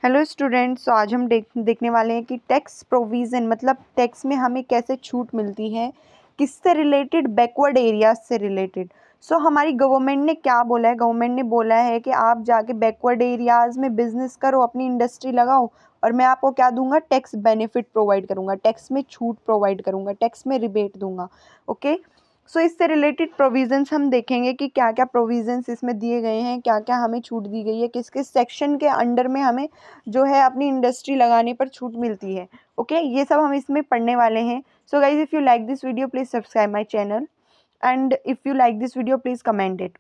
Hello students, तो आज हम देखने वाले हैं कि टैक्स प्रोविज़न मतलब टैक्स में हमें कैसे छूट मिलती है, किससे रिलेटेड, बैकवर्ड एरियाज से रिलेटेड। सो हमारी गवर्नमेंट ने क्या बोला है, गवर्नमेंट ने बोला है कि आप जाके बैकवर्ड एरियाज़ में बिजनेस करो, अपनी इंडस्ट्री लगाओ और मैं आपको क्या दूंगा, टैक्स बेनिफिट प्रोवाइड करूंगा, टैक्स में छूट प्रोवाइड करूंगा, टैक्स में रिबेट दूंगा। ओके, सो इससे रिलेटेड प्रोविज़न्स हम देखेंगे कि क्या क्या प्रोविज़न्स इसमें दिए गए हैं, क्या क्या हमें छूट दी गई है, किस किस सेक्शन के अंडर में हमें जो है अपनी इंडस्ट्री लगाने पर छूट मिलती है। ओके, ये सब हम इसमें पढ़ने वाले हैं। So guys, if you like this video please subscribe my channel and if you like this video please comment it.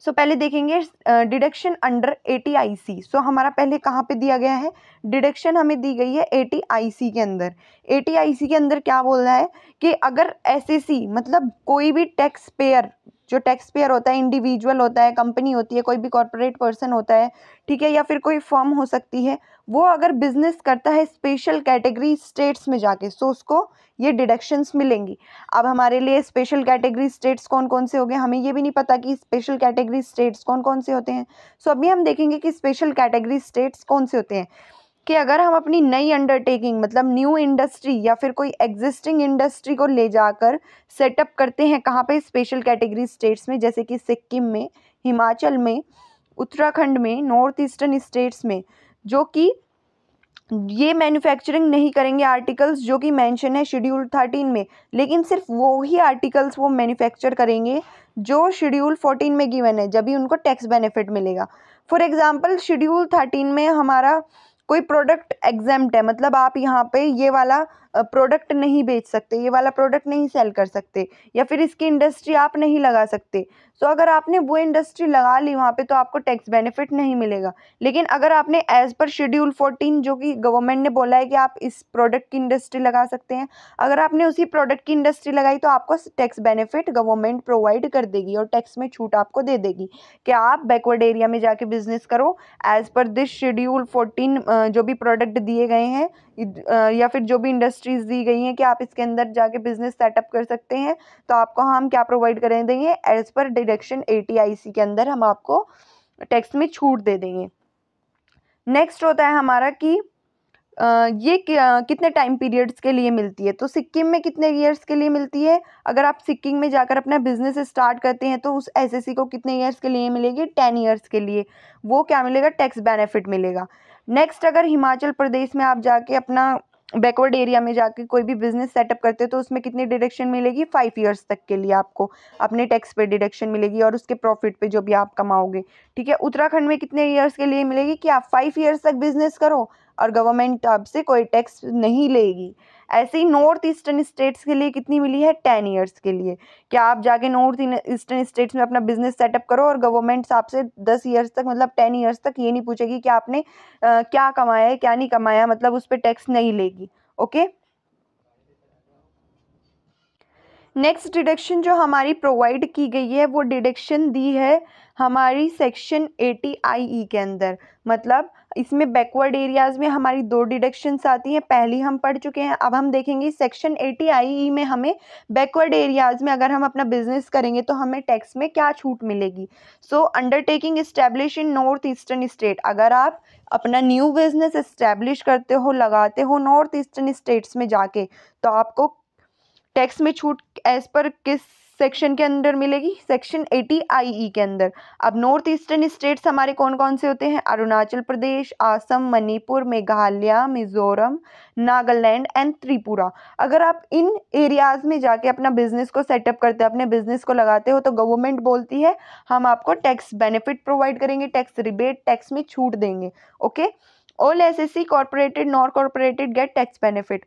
So पहले देखेंगे डिडक्शन अंडर ATIC। सो हमारा पहले कहाँ पे दिया गया है, डिडक्शन हमें दी गई है ATIC के अंदर। ATIC के अंदर क्या बोल रहा है कि अगर SAC मतलब कोई भी टैक्स पेयर, जो टैक्स पेयर होता है इंडिविजुअल होता है, कंपनी होती है, कोई भी कॉर्पोरेट पर्सन होता है, ठीक है, या फिर कोई फर्म हो सकती है, वो अगर बिजनेस करता है स्पेशल कैटेगरी स्टेट्स में जाके, सो उसको ये डिडक्शंस मिलेंगी। अब हमारे लिए स्पेशल कैटेगरी स्टेट्स कौन कौन से हो गए, हमें ये भी नहीं पता कि स्पेशल कैटेगरी स्टेट्स कौन कौन से होते हैं। सो अभी हम देखेंगे कि स्पेशल कैटेगरी स्टेट्स कौन से होते हैं। कि अगर हम अपनी नई अंडरटेकिंग मतलब न्यू इंडस्ट्री या फिर कोई एग्जिस्टिंग इंडस्ट्री को ले जाकर सेटअप करते हैं, कहाँ पे, स्पेशल कैटेगरी स्टेट्स में, जैसे कि सिक्किम में, हिमाचल में, उत्तराखंड में, नॉर्थ ईस्टर्न स्टेट्स में, जो कि ये मैन्युफैक्चरिंग नहीं करेंगे आर्टिकल्स जो कि मेंशन है शेड्यूल 13 में, लेकिन सिर्फ वो ही आर्टिकल्स वो मैन्युफैक्चर करेंगे जो शेड्यूल 14 में गिवन है, जब भी उनको टैक्स बेनिफिट मिलेगा। फॉर एग्जांपल शेड्यूल 13 में हमारा कोई प्रोडक्ट एग्जेम्प्ट है, मतलब आप यहाँ पे ये वाला प्रोडक्ट नहीं बेच सकते, ये वाला प्रोडक्ट नहीं सेल कर सकते, या फिर इसकी इंडस्ट्री आप नहीं लगा सकते। सो अगर आपने वो इंडस्ट्री लगा ली वहाँ पे तो आपको टैक्स बेनिफिट नहीं मिलेगा। लेकिन अगर आपने एज पर शेड्यूल 14 जो कि गवर्नमेंट ने बोला है कि आप इस प्रोडक्ट की इंडस्ट्री लगा सकते हैं, अगर आपने उसी प्रोडक्ट की इंडस्ट्री लगाई तो आपको टैक्स बेनिफिट गवर्नमेंट प्रोवाइड कर देगी और टैक्स में छूट आपको दे देगी कि आप बैकवर्ड एरिया में जाके बिजनेस करो एज पर दिस शेड्यूल 14। जो भी प्रोडक्ट दिए गए हैं या फिर जो भी इंडस्ट्रीज दी गई हैं कि आप इसके अंदर जाके बिजनेस सेटअप कर सकते हैं, तो आपको हम क्या प्रोवाइड करें देंगे, एज पर डिडक्शन ATIC के अंदर हम आपको टैक्स में छूट दे देंगे। नेक्स्ट होता है हमारा कि ये कितने टाइम पीरियड्स के लिए मिलती है। तो सिक्किम में कितने ईयर्स के लिए मिलती है, अगर आप सिक्किम में जाकर अपना बिजनेस स्टार्ट करते हैं तो उस SAC को कितने ईयर्स के लिए मिलेगी, 10 ईयर्स के लिए वो क्या मिलेगा, टैक्स बेनिफिट मिलेगा। नेक्स्ट, अगर हिमाचल प्रदेश में आप जाके अपना बैकवर्ड एरिया में जाके कोई भी बिजनेस सेटअप करते हैं तो उसमें कितनी डिडक्शन मिलेगी, 5 ईयर्स तक के लिए आपको अपने टैक्स पे डिडक्शन मिलेगी और उसके प्रॉफिट पे जो भी आप कमाओगे, ठीक है। उत्तराखंड में कितने ईयर्स के लिए मिलेगी कि आप 5 ईयर्स तक बिजनेस करो और गवर्नमेंट आपसे कोई टैक्स नहीं लेगी। ऐसे ही नॉर्थ ईस्टर्न स्टेट्स के लिए कितनी मिली है, 10 ईयर्स के लिए। क्या आप जाके नॉर्थ ईस्टर्न स्टेट्स में अपना बिजनेस सेटअप करो और गवर्नमेंट आपसे 10 ईयर्स तक मतलब 10 ईयर्स तक ये नहीं पूछेगी कि आपने क्या कमाया है क्या नहीं कमाया, मतलब उस पर टैक्स नहीं लेगी। ओके, नेक्स्ट डिडक्शन जो हमारी प्रोवाइड की गई है वो डिडक्शन दी है हमारी सेक्शन 80IE के अंदर। मतलब इसमें बैकवर्ड एरियाज में हमारी 2 डिडक्शंस आती हैं, पहली हम पढ़ चुके हैं। अब हम देखेंगे सेक्शन 80IE में हमें बैकवर्ड एरियाज में अगर हम अपना बिजनेस करेंगे तो हमें टैक्स में क्या छूट मिलेगी। So undertaking establish in north eastern state, अगर आप अपना न्यू बिजनेस इस्टेब्लिश करते हो, लगाते हो नॉर्थ ईस्टर्न स्टेट्स में जाके, तो आपको टैक्स में छूट एज पर किस सेक्शन के अंदर मिलेगी, सेक्शन 80IE के अंदर। अब नॉर्थ ईस्टर्न स्टेट्स हमारे कौन कौन से होते हैं, अरुणाचल प्रदेश, असम, मणिपुर, मेघालय, मिजोरम, नागालैंड एंड त्रिपुरा। अगर आप इन एरियाज में जाके अपना बिजनेस को सेटअप करते हो, अपने बिजनेस को लगाते हो, तो गवर्नमेंट बोलती है हम आपको टैक्स बेनिफिट प्रोवाइड करेंगे, टैक्स रिबेट, टैक्स में छूट देंगे। Okay, all SAC corporated non corporated get tax benefit.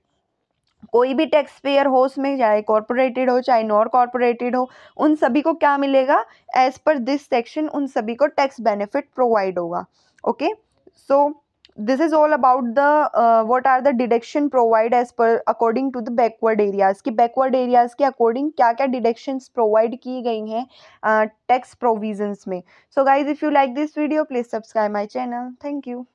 कोई भी टैक्स पेयर हो उसमें, चाहे कॉर्पोरेटेड हो चाहे नॉन कॉर्पोरेटेड हो, उन सभी को क्या मिलेगा, एज पर दिस सेक्शन उन सभी को टैक्स बेनिफिट प्रोवाइड होगा। Okay, so this is all about the what are the deduction provide as per according to the backward areas, की बैकवर्ड एरियाज के अकॉर्डिंग क्या क्या डिडक्शंस प्रोवाइड की गई हैं टैक्स प्रोविजंस में। So guys, if you like this video please subscribe my channel. Thank you.